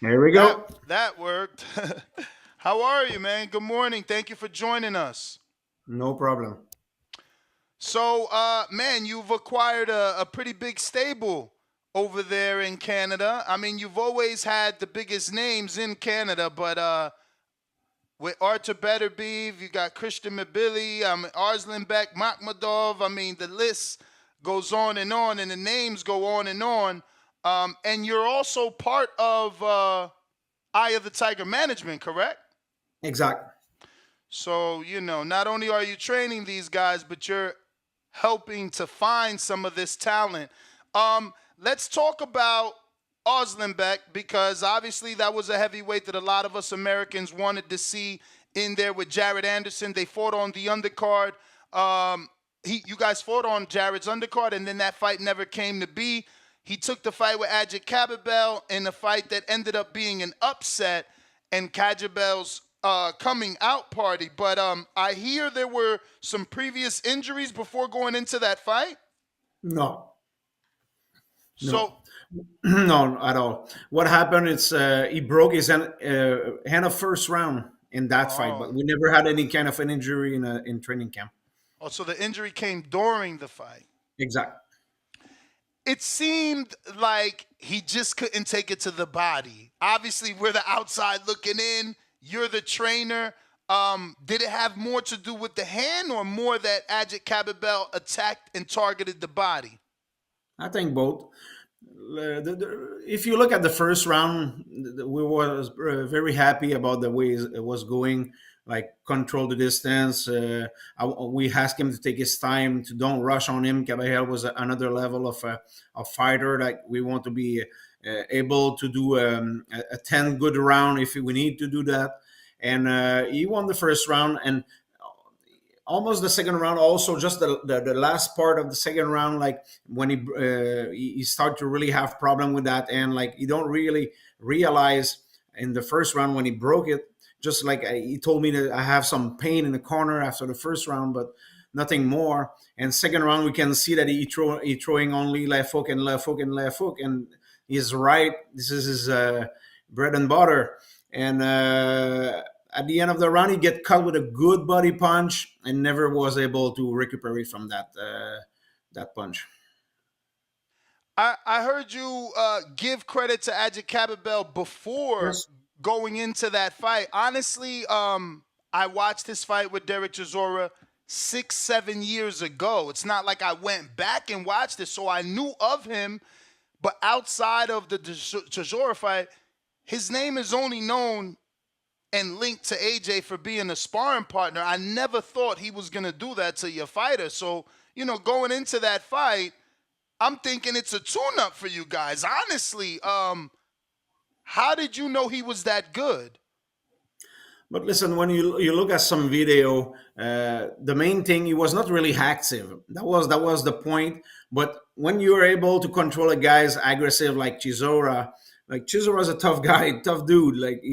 Here we That go. that worked. How are you, man? Good morning. Thank you for joining us. No problem. So, man, you've acquired a pretty big stable over there in Canada. I mean, you've always had the biggest names in Canada, but with Artur Beterbiev, you got Christian Mbilli, Otsen Beck, Makhmadov. I mean, the list goes on, and the names go on and on. And you're also part of Eye of the Tiger Management, correct? Exact. So, not only are you training these guys, but you're helping to find some of this talent. Let's talk about Oslenbeck because obviously that was a heavyweight that a lot of us Americans wanted to see in there with Jared Anderson. They fought on the undercard. You guys fought on Jared's undercard, and then that fight never came to be. He took the fight with Ajit Cabel in a fight that ended up being an upset and Cabel's coming out party. But I hear there were some previous injuries before going into that fight. No, So, no, no, at all. What happened is he broke his hand of first round in that fight, oh, but we never had any kind of an injury in training camp. so the injury came during the fight. Exact. It seemed like he just couldn't take it to the body. Obviously, we're the outside looking in. You're the trainer. Did it have more to do with the hand or more that Ajit Cabell attacked and targeted the body? I think both. If you look at the first round, we was very happy about the way it was going. Like control the distance. We asked him to take his time, to don't rush on him. Caballero was another level of a fighter. Like we want to be able to do a 10 good round if we need to do that. And he won the first round, and almost the second round also just the last part of the second round, like when he started to really have problem with that, and like you don't really realize in the first round when he broke it, just like he told me that I have some pain in the corner after the first round, but nothing more. And second round we can see that he throwing only left hook and left hook and left hook, and he's right, this is his bread and butter. And at the end of the round, he get caught with a good body punch and never was able to recuperate from that punch. I heard you give credit to Ajit Cabell before Yes. going into that fight. Honestly, I watched this fight with Derek Chisora 6, 7 years ago. It's not like I went back and watched it, so I knew of him. But outside of the Chisora fight, his name is only known and linked to AJ for being a sparring partner. I never thought he was gonna do that to your fighter. So, going into that fight, I'm thinking it's a tune-up for you guys. Honestly, how did you know he was that good? But listen, when you look at some video, the main thing, he was not really active. That was the point. But when you're able to control a guy's aggressive like Chisora is a tough guy, tough dude. Like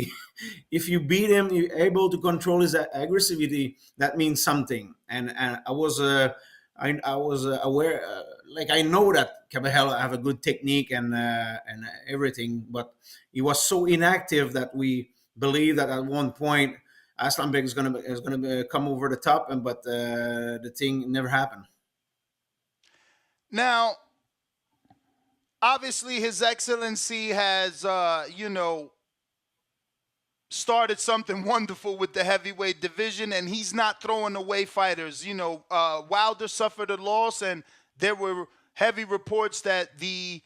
if you beat him, you're able to control his aggressivity. That means something. And I was aware, like I know that Caballero have a good technique and everything, but he was so inactive that we believe that at one point Aslan Beg is gonna come over the top, and but the thing never happened. Now, obviously, His Excellency has, started something wonderful with the heavyweight division, and he's not throwing away fighters. Wilder suffered a loss, and there were heavy reports that the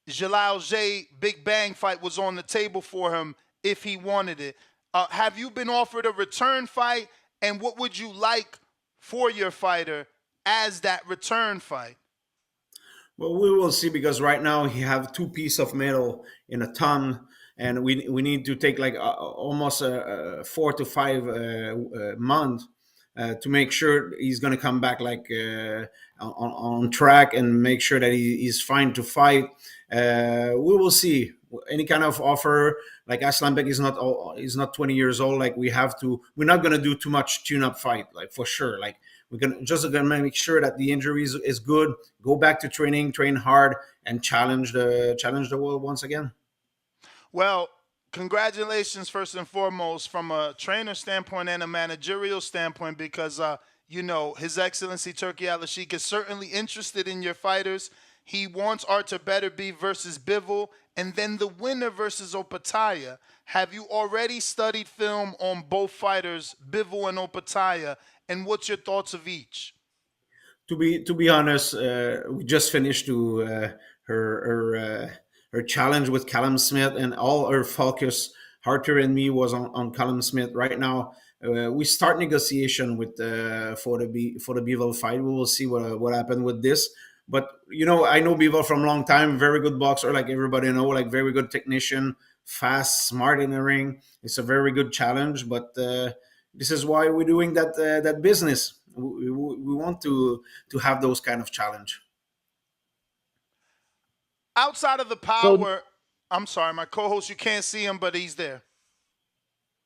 Jalal J Big Bang fight was on the table for him if he wanted it. Have you been offered a return fight, and what would you like for your fighter as that return fight? Well, we will see because right now he have two piece of metal in a ton, and we need to take like almost 4 to 5 month to make sure he's going to come back like on track and make sure that he's fine to fight. We will see any kind of offer. Like Aslan Bek is not 20 years old. Like we're not going to do too much tune up fight, like for sure. Like we're gonna make sure that the injury is good. Go back to training, train hard, and challenge the world once again. Well, congratulations first and foremost from a trainer standpoint and a managerial standpoint because His Excellency Turkey Al-Sheikh is certainly interested in your fighters. He wants Artur Beterbiev versus Bivol and then the winner versus Opataya. Have you already studied film on both fighters, Bivol and Opataya, and what's your thoughts of each? To be honest, we just finished her challenge with Callum Smith, and all her focus, Harter and me, was on Callum Smith. Right now, we start negotiation with for the Bivol fight. We will see what happened with this. But I know Bivol from a long time. Very good boxer, like everybody know. Like very good technician, fast, smart in the ring. It's a very good challenge, but. This is why we're doing that business. We want to have those kind of challenge. Outside of the So power, I'm sorry, my co-host, you can't see him, but he's there.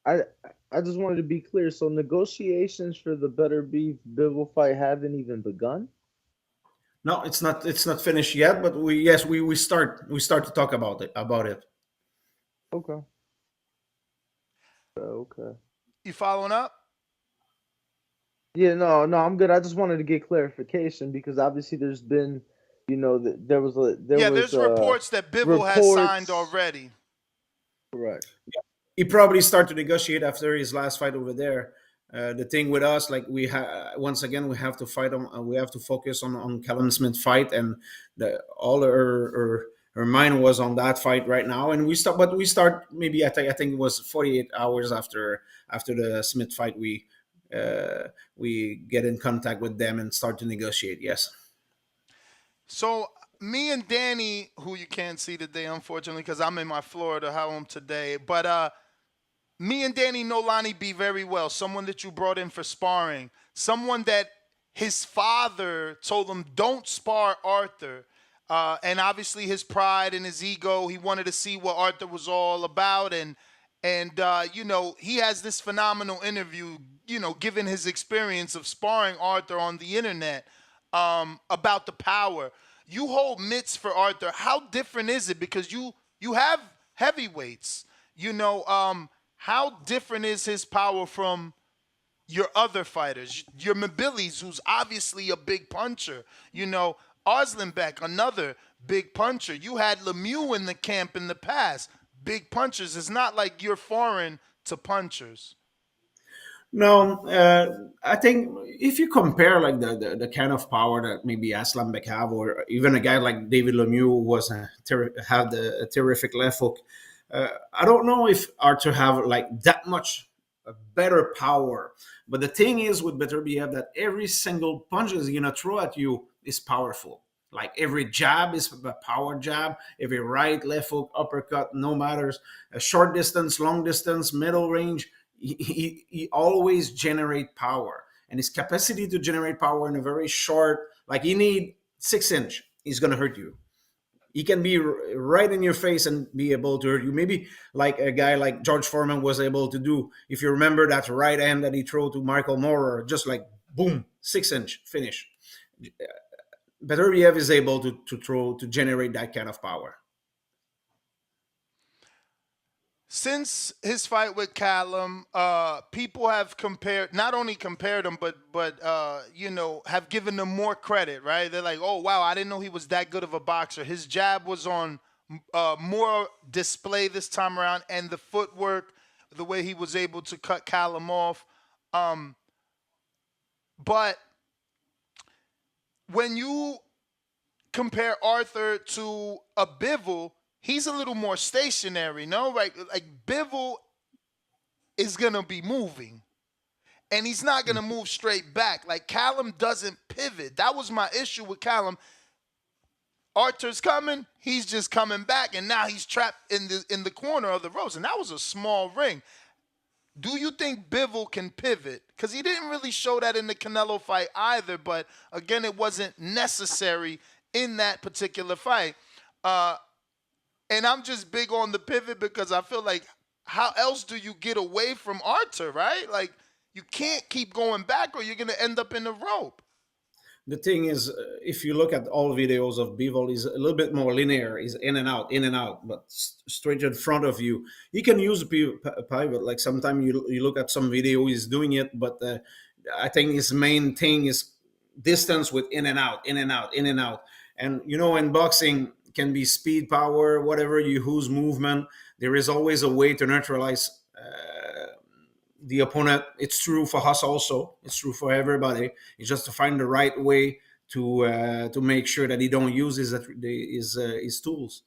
I I just wanted to be clear. So negotiations for the Better Beef Bivol fight haven't even begun. No, it's not finished yet, but we start to talk about it. Okay. Okay. You following up? Yeah, no, I'm good. I just wanted to get clarification because obviously there's been, there Yeah, was there's reports that Bivol has signed reports. already. Correct. He probably start to negotiate after his last fight over there. The thing with us, like once again, we have to fight on. We have to focus on Callum Smith fight, and all her mind was on that fight right now. And we start maybe I think it was 48 hours after the Smith fight. We get in contact with them and start to negotiate. Yes. So me and Danny, who you can't see today, unfortunately, because I'm in my Florida home today, but me and Danny know Lonnie B very well. Someone that you brought in for sparring. Someone that his father told him don't spar Arthur. And obviously his pride and his ego, he wanted to see what Arthur was all about. And he has this phenomenal interview, given his experience of sparring Arthur on the internet about the power. You hold mitts for Arthur. How different is it? Because you have heavyweights. How different is his power from your other fighters? Your Mbilli's, who's obviously a big puncher. Otsen Beck, another big puncher. You had Lemieux in the camp in the past. Big punchers. It's not like you're foreign to punchers. No, I think if you compare like the kind of power that maybe Aslan Beck have, or even a guy like David Lemieux who was had a terrific left hook, I don't know if Arthur have like that much better power. But the thing is with Beterbiev that every single punch he's gonna throw at you is powerful. Like every jab is a power jab, every right, left hook, uppercut, no matters. A short distance, long distance, middle range, he always generate power. And his capacity to generate power in a very short, like you need 6 inch, he's gonna hurt you. He can be right in your face and be able to hurt you. Maybe like a guy like George Foreman was able to do. If you remember that right hand that he threw to Michael Moorer, just like boom, 6 inch finish. Beterbiev is able to generate that kind of power. Since his fight with Callum, people have compared, not only compared him, but have given him more credit. Right? They're like, oh wow, I didn't know he was that good of a boxer. His jab was on more display this time around, and the footwork, the way he was able to cut Callum off. But when you compare Arthur to a Bivol, he's a little more stationary, no? Like Bivol is gonna be moving. And he's not gonna move straight back. Like Callum doesn't pivot. That was my issue with Callum. Arthur's coming, he's just coming back, and now he's trapped in the corner of the ropes. And that was a small ring. Do you think Bivol can pivot? Because he didn't really show that in the Canelo fight either, but again, it wasn't necessary in that particular fight. And I'm just big on the pivot because I feel like how else do you get away from Arthur, right? Like you can't keep going back or you're going to end up in the rope. the thing is, if you look at all videos of Bivol, is a little bit more linear. Is in and out, but straight in front of you. You can use a pivot. Like sometimes you look at some video, he's doing it, but I think his main thing is distance with in and out, in and out, in and out. And in boxing can be speed, power, whatever you use movement. There is always a way to neutralize the opponent. It's true for us also. It's true for everybody. It's just to find the right way to make sure that he don't use his tools.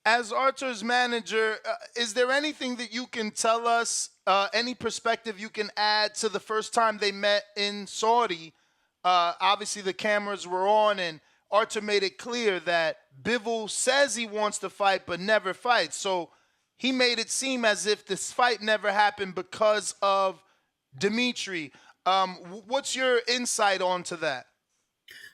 As Arthur's manager, is there anything that you can tell us, any perspective you can add to the first time they met in Saudi? Obviously, the cameras were on, and Arthur made it clear that Bivol says he wants to fight but never fights. So he made it seem as if this fight never happened because of Dimitri. What's your insight onto that?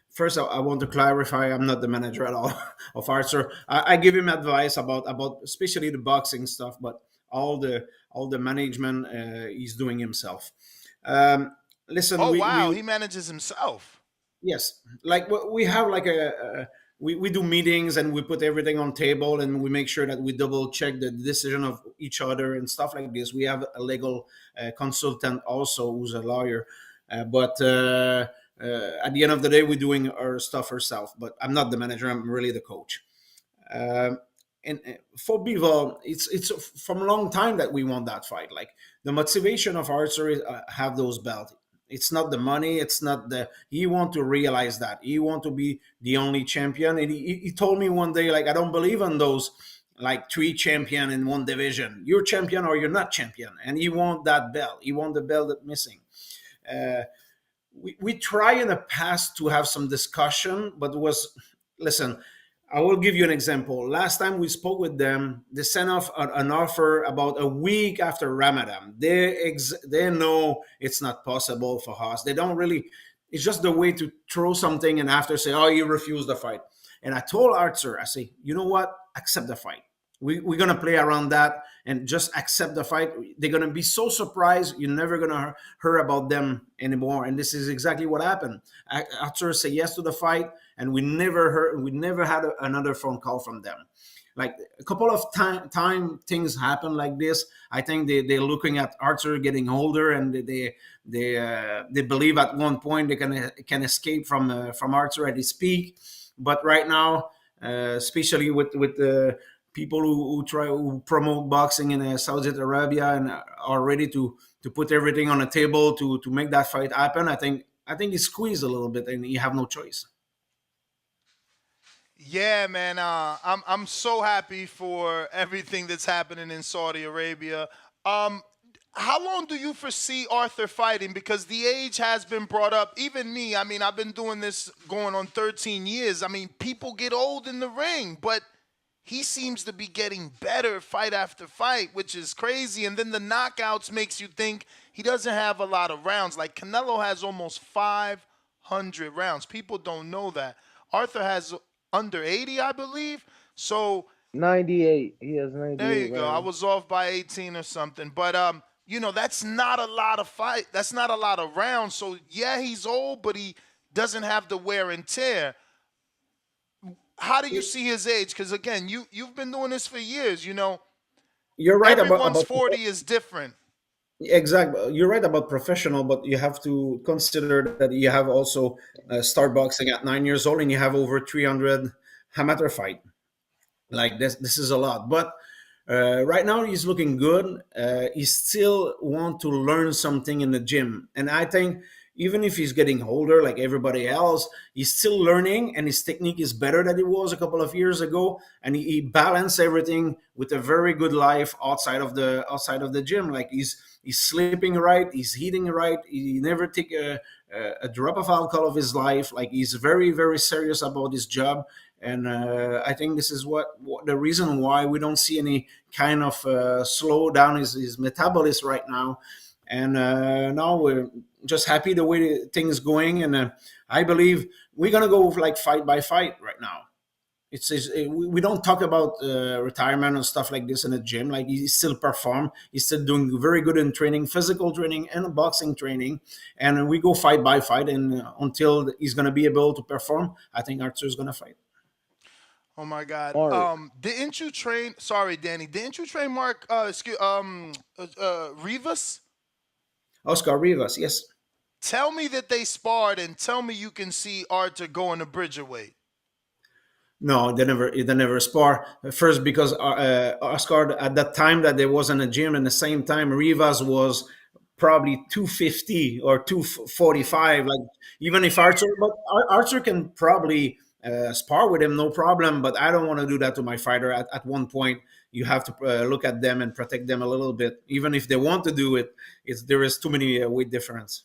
First, I want to clarify: I'm not the manager at all of Arthur. I give him advice about especially the boxing stuff, but all the management he's doing himself. Um, Listen, Oh, we wow, we he manages himself. yes, like we have like we do meetings and we put everything on table and we make sure that we double check the decision of each other and stuff like this. We have a legal consultant also who's a lawyer, but at the end of the day, we're doing our stuff ourselves. But I'm not the manager; I'm really the coach. Um, and for Bivol, it's from a long time that we want that fight. Like the motivation of Archer is have those belts. It's not the money. It's not the. He want to realize that he want to be the only champion. And he told me one day, like, I don't believe in those like three champion in one division. You're champion or you're not champion. And he want that belt. He want the belt that's missing. Uh, we try in the past to have some discussion, but it was listen. I will give you an example. Last time we spoke with them, they sent off an offer about a week after Ramadan. They know it's not possible for us. They don't really. It's just the way to throw something and after say, "Oh, you refuse the fight." And I told Archer, I say, "You know what? Accept the fight. We're gonna play around that and just accept the fight. They're gonna be so surprised. You're never gonna hear about them anymore." And this is exactly what happened. Archer said yes to the fight, and we never had another phone call from them. Like a couple of time things happen like this. I think they're looking at Archer getting older, and they believe at one point they can escape from Archer at his peak. But right now, especially with the people who try who promote boxing in Saudi Arabia and are ready to put everything on the table to make that fight happen, I think he squeezed a little bit, and you have no choice. Yeah, man. I'm so happy for everything that's happening in Saudi Arabia. Um, how long do you foresee Arthur fighting? Because the age has been brought up. Even me. I mean, I've been doing this going on 13 years. I mean, people get old in the ring, but he seems to be getting better fight after fight, which is crazy. And then the knockouts makes you think he doesn't have a lot of rounds. Like Canelo has almost 500 rounds. People don't know that. Arthur has under 80, I believe. So 98. He has there 98 you go. I rounds. was off by 18 or something. But that's not a lot of fight. That's not a lot of rounds. So yeah, he's old, but he doesn't have the wear and tear. How do you see his age? Because again, you've been doing this for years. You're right Everyone's about 40 is different. exactly. You're right about professional, but you have to consider that you have also start boxing at 9 years old, and you have over 300 amateur fight. Like this is a lot, but right now he's looking good. He still want to learn something in the gym, and I think even if he's getting older like everybody else, he's still learning, and his technique is better than it was a couple of years ago, and he balanced everything with a very good life outside of the gym. Like he's sleeping right, he's eating right, he never take a drop of alcohol of his life. Like he's very very serious about his job, and I think this is what the reason why we don't see any kind of slow down his metabolism right now. And now we're just happy the way things going, and I believe we're gonna go like fight by fight right now. We don't talk about retirement and stuff like this in the gym. Like he still perform, he's still doing very good in training, physical training and boxing training, and we go fight by fight. And until he's gonna be able to perform, I think Arthur's gonna fight. Oh my God. Mark, Didn't you train? Sorry, Danny. Didn't you train Mark? Rivas. Oscar Rivas, yes. Tell me that they sparred, and tell me you can see Arthur going to Bridgerweight. No, they never spar. First, because Oscar at that time that there was in a gym, and the same time Rivas was probably 250 or Mm. 245. Like even if Archer, but Archer can probably spar with him, no problem. But I don't want to do that to my fighter. At one point, you have to look at them and protect them a little bit. Even if they want to do it, there is too many weight difference.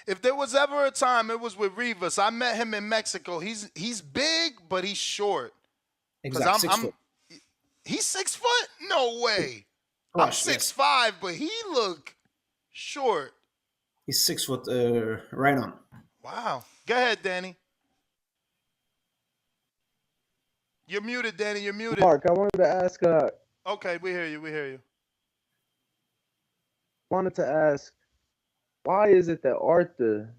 If there was ever a time, it was with Rivas. I met him in Mexico. He's big, but he's short. Cause Exact 6 foot. he's 6 foot. No way. I'm Gosh, six yes, five, but he look short. he's 6 foot. Right on. Wow. Go ahead, Danny. You're muted, Danny. You're muted. Mark, I wanted to ask. Okay, we hear you. We hear you. Wanted to ask, why is it that Arthur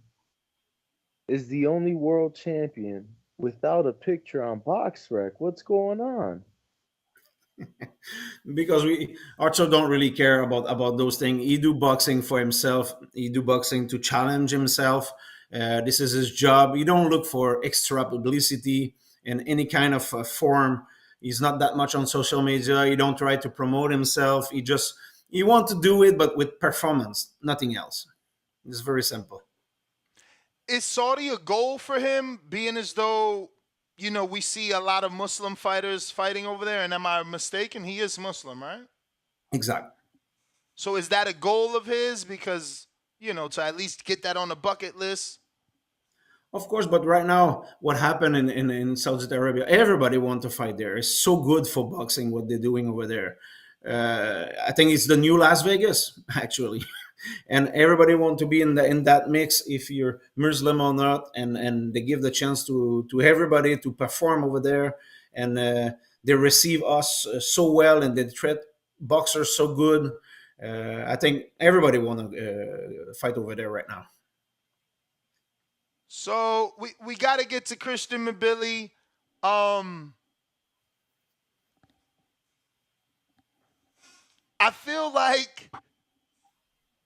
is the only world champion without a picture on BoxRec? What's going on? Because we Archer don't really care about those things. He do boxing for himself. He do boxing to challenge himself. This is his job. You don't look for extra publicity in any kind of form. He's not that much on social media. He don't try to promote himself. He want to do it, but with performance, nothing else. It's very simple. Is Saudi a goal for him, being as though, we see a lot of Muslim fighters fighting over there? And am I mistaken? He is Muslim, right? Exactly. So is that a goal of his? Because, to at least get that on the bucket list? Of course, but right now, what happened in Saudi Arabia, everybody want to fight there. It's so good for boxing what they're doing over there. I think it's the new Las Vegas, actually, and everybody want to be in that mix. If you're Muslim or not, and they give the chance to everybody to perform over there, and they receive us so well, and they treat boxers so good. I think everybody want to fight over there right now. So we got to get to Christian Mbilli. Um, I feel like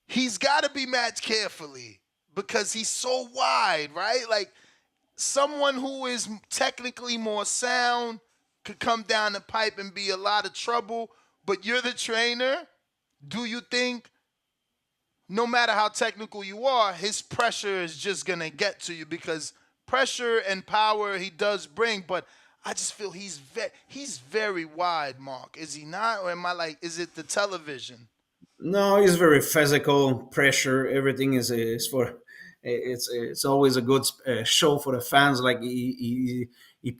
he's got to be matched carefully because he's so wide, right? Like someone who is technically more sound could come down the pipe and be a lot of trouble. But you're the trainer. Do you think no matter how technical you are, his pressure is just going to get to you? Because pressure and power he does bring, but I just feel he's very wide, Mark. Is he not? Or am I like, is it the television? No, it's very physical pressure. Everything is for. It's always a good show for the fans. Like he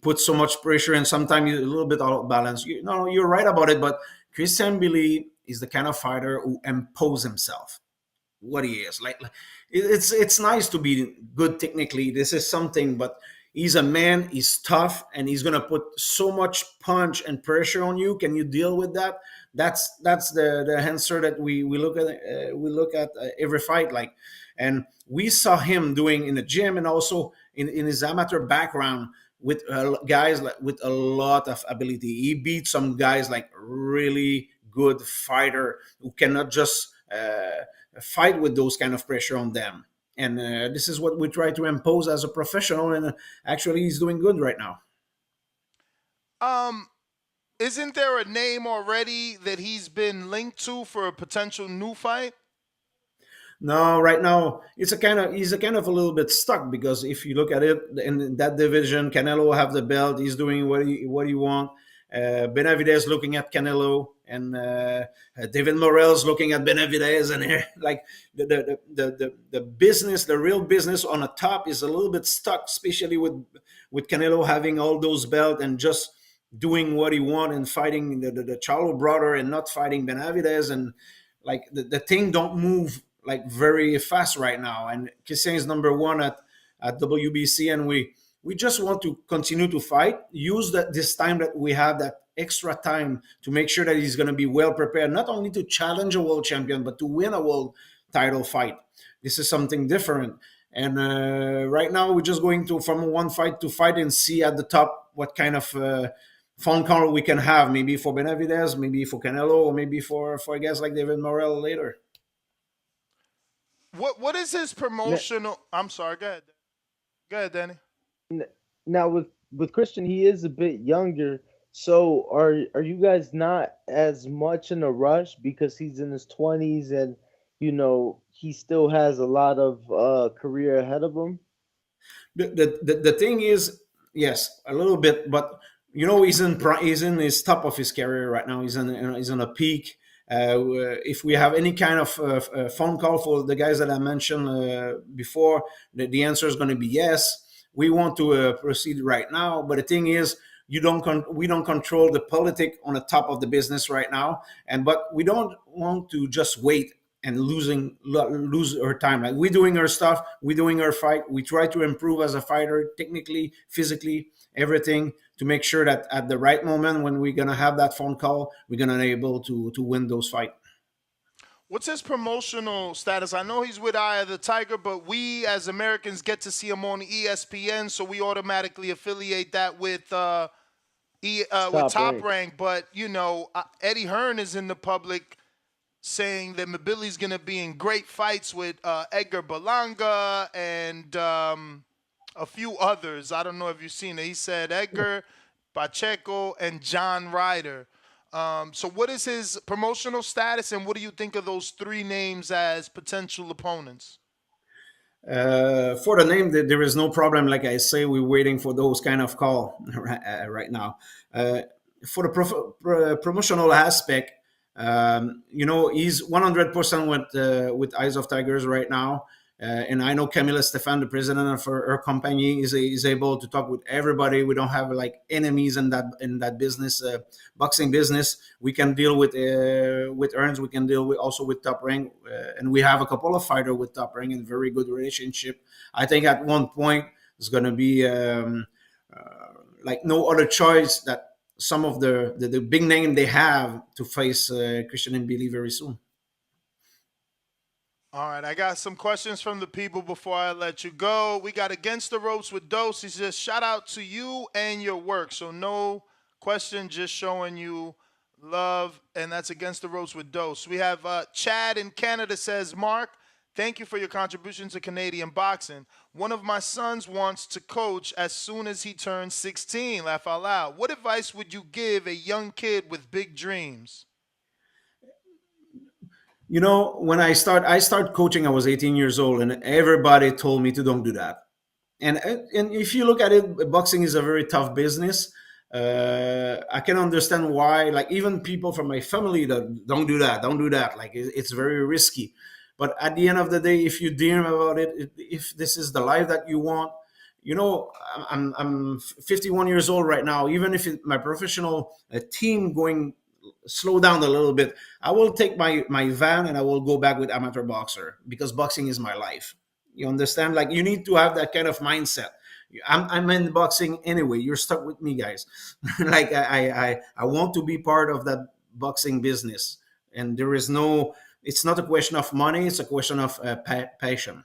puts so much pressure, and sometimes you're a little bit out of balance. No, you're right about it. But Christian Billy is the kind of fighter who imposes himself what he is. Like it's nice to be good technically. This is something, but he's a man. He's tough, and he's gonna put so much punch and pressure on you. Can you deal with that? That's the answer that we look at. We look at every fight like, and we saw him doing in the gym and also in his amateur background with guys like with a lot of ability. He beat some guys like really good fighter who cannot just fight with those kind of pressure on them. And this is what we try to impose as a professional. And actually, he's doing good right now. Um, isn't there a name already that he's been linked to for a potential new fight? No, right now he's a kind of a little bit stuck because if you look at it in that division, Canelo have the belt. He's doing what he want. Benavidez looking at Canelo, and David Morrell's looking at Benavidez, and like the business, the real business on the top is a little bit stuck, especially with Canelo having all those belts and just doing what he want and fighting the Charlo brother and not fighting Benavidez, and like the thing don't move like very fast right now. And Christian is number one at WBC, and We just want to continue to fight, use this time that we have, that extra time, to make sure that he's going to be well prepared, not only to challenge a world champion, but to win a world title fight. This is something different. And right now, we're just going to from one fight to fight and see at the top what kind of phone call we can have. Maybe for Benavidez, maybe for Canelo, or maybe for a guys like David Morrell later. What is his N- promotional? I'm sorry. Go ahead. Go ahead, Danny. n- Now with Christian, he is a bit younger. So are you guys not as much in a rush because he's in his 20s and he still has a lot of career ahead of him? The thing is, yes, a little bit, but he's in his top of his career right now. He's in a peak. If we have any kind of phone call for the guys that I mentioned before, the answer is going to be yes. We want to proceed right now, but the thing is, we don't control the politic on the top of the business right now, but we don't want to just wait and lose our time. Like, we're doing our stuff, we're doing our fight. We try to improve as a fighter, technically, physically, everything, to make sure that at the right moment when we're gonna have that phone call, we're gonna be able to win those fights. What's his promotional status? I know he's with Eye of the Tiger, but we as Americans get to see him on ESPN, so we automatically affiliate that with Top Top rank. Rank. But Eddie Hearn is in the public saying that Mbilli's going to be in great fights with Edgar Berlanga and a few others. I don't know if you've seen it. He said Edgar, Pacheco, and John Ryder. So what is his promotional status, and what do you think of those three names as potential opponents? For the name, there is no problem. Like I say, we're waiting for those kind of call right now. Uh, for the promotional aspect, he's 100% with Eyes of Tigers right now. And I know Camila Stefan, the president of her company, is able to talk with everybody. We don't have like enemies in that business, boxing business. We can deal with Earns. We can deal with also with Top Rank, and we have a couple of fighters with Top Rank and very good relationship. I think at one point it's gonna be like no other choice that some of the big name they have to face Christian and Billy very soon. All right, I got some questions from the people before I let you go. We got Against the Ropes with Dose. He says, shout out to you and your work. So no question, just showing you love. And that's Against the Ropes with Dose. We have Chad in Canada says, Mark, thank you for your contribution to Canadian boxing. One of my sons wants to coach as soon as he turns 16. Laugh out loud. What advice would you give a young kid with big dreams? When I start coaching, I was 18 years old, and everybody told me to don't do that. And if you look at it, boxing is a very tough business. I can understand why, like, even people from my family that don't do that, don't do that. Like, it's very risky. But at the end of the day, if you dream about it, if this is the life that you want, I'm 51 years old right now. Even if my professional team going slow down a little bit, I will take my van and I will go back with amateur boxer, because boxing is my life. You understand? Like, you need to have that kind of mindset. I'm in boxing anyway. You're stuck with me, guys. Like, I want to be part of that boxing business, and there is no. It's not a question of money. It's a question of passion.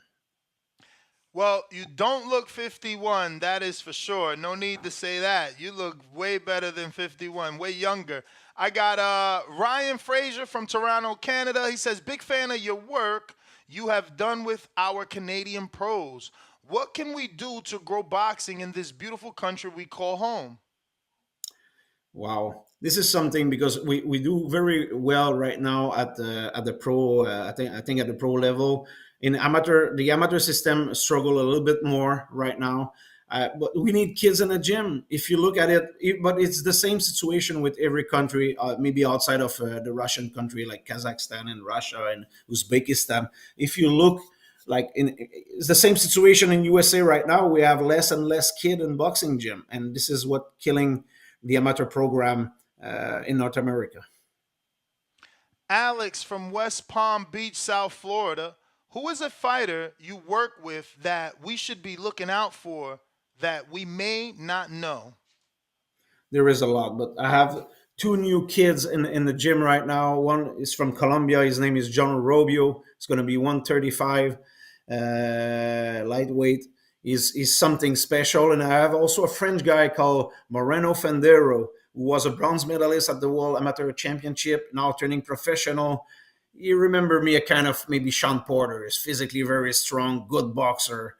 Well, you don't look 51, that is for sure. No need to say that. You look way better than 51, way younger. I got Ryan Frazier from Toronto, Canada. He says, big fan of your work you have done with our Canadian pros. What can we do to grow boxing in this beautiful country we call home? Wow, this is something, because we do very well right now at the pro. I think at the pro level. In amateur, the amateur system struggle a little bit more right now. But we need kids in the gym. If you look at but it's the same situation with every country, maybe outside of the Russian country, like Kazakhstan and Russia and Uzbekistan. If you look, like, it's the same situation in USA right now. We have less and less kid in boxing gym, and this is what killing the amateur program in North America. Alex from West Palm Beach, South Florida. Who is a fighter you work with that we should be looking out for that we may not know? There is a lot, but I have two new kids in the gym right now. One is from Colombia. His name is John Robio. It's going to be 135 lightweight. Is something special. And I have also a French guy called Moreno Fendero, who was a bronze medalist at the World Amateur Championship, now turning professional. You remember me a kind of maybe Sean Porter. Is physically very strong, good boxer,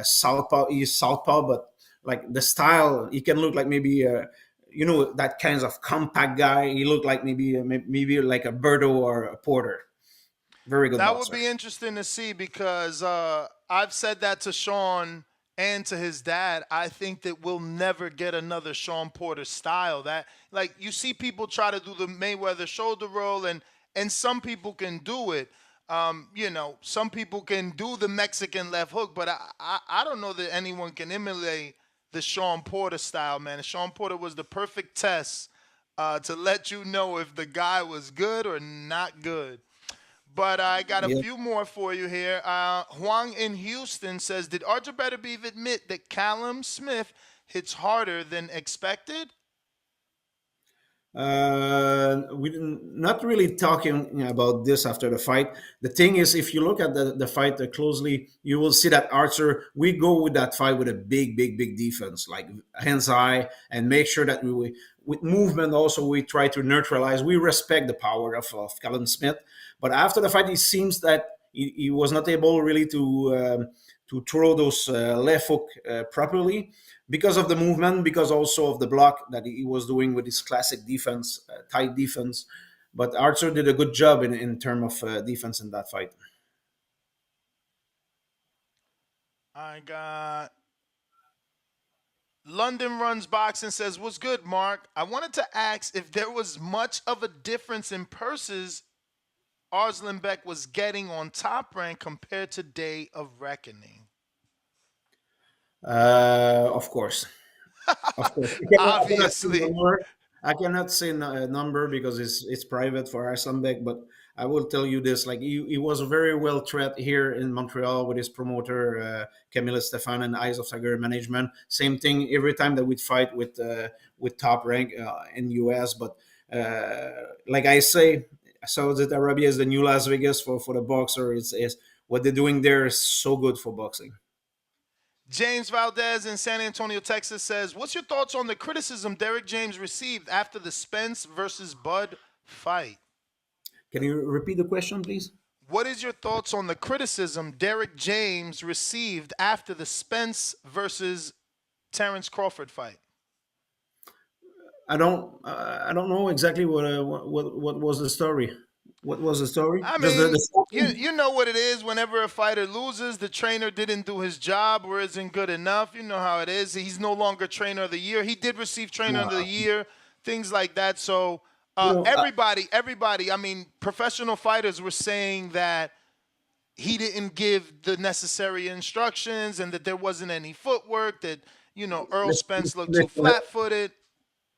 southpaw. He's southpaw, but like the style, he can look like maybe that kinds of compact guy. He looked like maybe like a Berto or a Porter. Very good That would boxer. be interesting to see because I've said that to Sean and to his dad. I think that we'll never get another Sean Porter style. That like you see people try to do the Mayweather shoulder roll, and some people can do it. Some people can do the Mexican left hook, but I don't know that anyone can emulate the Sean Porter style, man. Sean Porter was the perfect test to let you know if the guy was good or not good. But I got a Yeah. few more for you here. Huang in Houston says, "Did Arthur Beterbiev admit that Callum Smith hits harder than expected?" We not really talking about this after the fight. The thing is, if you look at the fight closely, you will see that Archer. We go with that fight with a big defense, like hands high, and make sure that we with movement also we try to neutralize. We respect the power of Callum Smith, but after the fight, it seems that he was not able really to throw those left hook properly because of the movement, because also of the block that he was doing with his classic defense, tight defense. But Archer did a good job in terms of defense in that fight. I got London Runs Boxing says, "What's good, Mark? I wanted to ask if there was much of a difference in purses Arslan Beck was getting on Top Rank compared to Day of Reckoning." Of course, of course. I cannot say Obviously. number. I cannot say a number because it's private for Icelandic. But I will tell you this: like he was very well treated here in Montreal with his promoter Camille Stefan and Eyes of Tiger Management. Same thing every time that we'd fight with Top Rank in US. But like I say, Saudi Arabia is the new Las Vegas for the boxer. It's what they're doing there is so good for boxing. James Valdez in San Antonio, Texas says, "What's your thoughts on the criticism Derek James received after the Spence versus Bud fight?" Can you repeat the question, please? What is your thoughts on the criticism Derek James received after the Spence versus Terrence Crawford fight? I don't know exactly what was the story. What was the story? I Just mean, you the you know what it is. Whenever a fighter loses, the trainer didn't do his job or isn't good enough. You know how it is. He's no longer trainer of the year. He did receive trainer of the year, things like that. So you know. everybody. I mean, professional fighters were saying that he didn't give the necessary instructions and that there wasn't any footwork. That Earl Spence looked too Listen, flat-footed.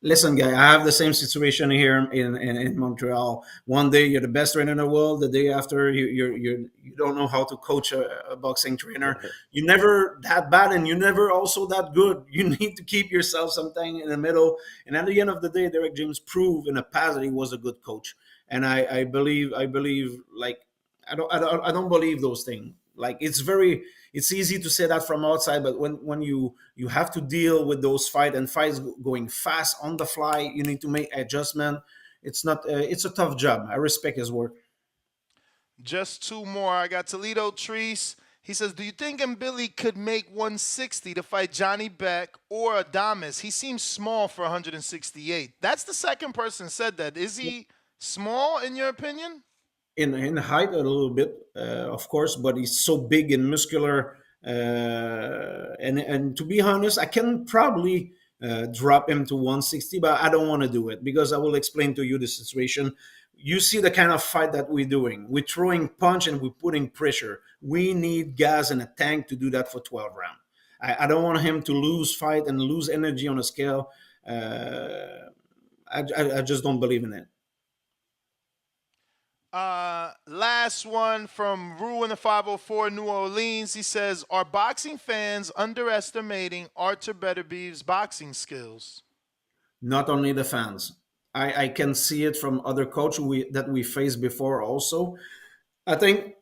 Listen, guy, I have the same situation here in Montreal. One day you're the best trainer in the world. The day after you don't know how to coach a boxing trainer. You never that bad and you never also that good. You need to keep yourself something in the middle. And at the end of the day, Derek James proved in the past that he was a good coach. And I believe like I don't believe those things. Like it's easy to say that from outside, but when you have to deal with those fights going fast on the fly, you need to make adjustment. It's not it's a tough job. I respect his work. Just two more. I got Toledo Treese. He says, "Do you think Mbilli could make 160 to fight Johnny Beck or Adames? He seems small for 168." That's the second person said that. Is he small in your opinion? In height a little bit, of course, but he's so big and muscular. And to be honest, I can probably drop him to 160, but I don't want to do it because I will explain to you the situation. You see the kind of fight that we're doing. We're throwing punch and we're putting pressure. We need gas in a tank to do that for 12 rounds. I don't want him to lose fight and lose energy on a scale. I just don't believe in it. Last one from Rue in the 504 New Orleans. He says, are boxing fans underestimating Artur Beterbiev's boxing skills? Not only the fans. I can see it from other coaches that we faced before also. I think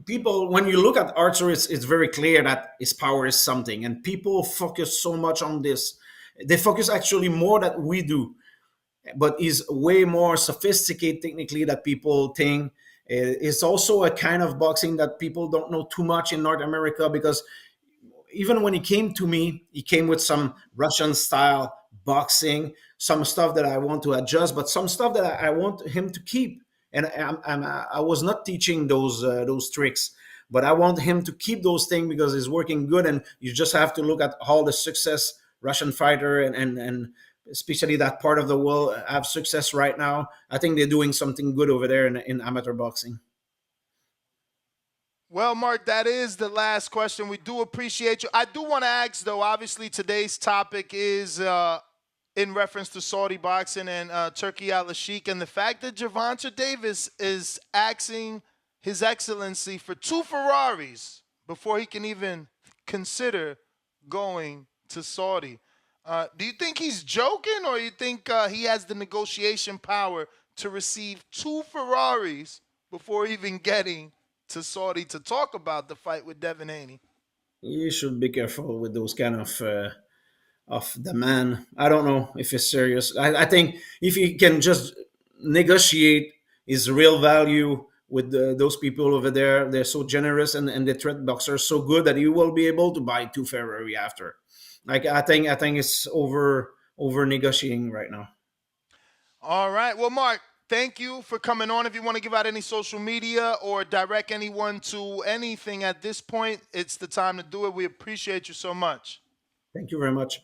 people, when you look at Archer, it's very clear that his power is something, and people focus so much on this. They focus actually more than we do, but he's way more sophisticated technically that people think. It's also a kind of boxing that people don't know too much in North America, because even when he came to me, he came with some Russian style boxing, some stuff that I want to adjust, but some stuff that I want him to keep. And I was not teaching those tricks, but I want him to keep those things because it's working good. And you just have to look at all the success Russian fighter and especially that part of the world have success right now. I think they're doing something good over there in amateur boxing. Well, Mark, that is the last question. We do appreciate you. I do want to ask, though, obviously today's topic is in reference to Saudi boxing and Turki Al-Sheikh, and the fact that Gervonta Davis is asking His Excellency for 2 Ferraris before he can even consider going to Saudi. Do you think he's joking, or you think he has the negotiation power to receive 2 Ferraris before even getting to Saudi to talk about the fight with Devin Haney? You should be careful with those kind of the man. I don't know if it's serious. I think if he can just negotiate his real value with those people over there, they're so generous, and the threat boxers so good that he will be able to buy 2 Ferrari after. Like I think it's over negotiating right now. All right. Well, Mark, thank you for coming on. If you want to give out any social media or direct anyone to anything at this point, it's the time to do it. We appreciate you so much. Thank you very much.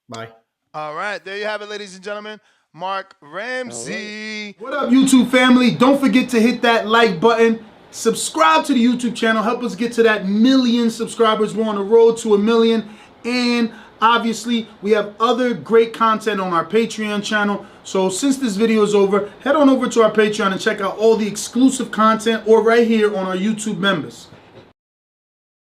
Bye. All right. There you have it, ladies and gentlemen. Mark Ramsey. What up, YouTube family? Don't forget to hit that like button. Subscribe to the YouTube channel. Help us get to that 1 million subscribers. We're on the road to 1 million. And obviously, we have other great content on our Patreon channel. So since this video is over, head on over to our Patreon and check out all the exclusive content, or right here on our YouTube members.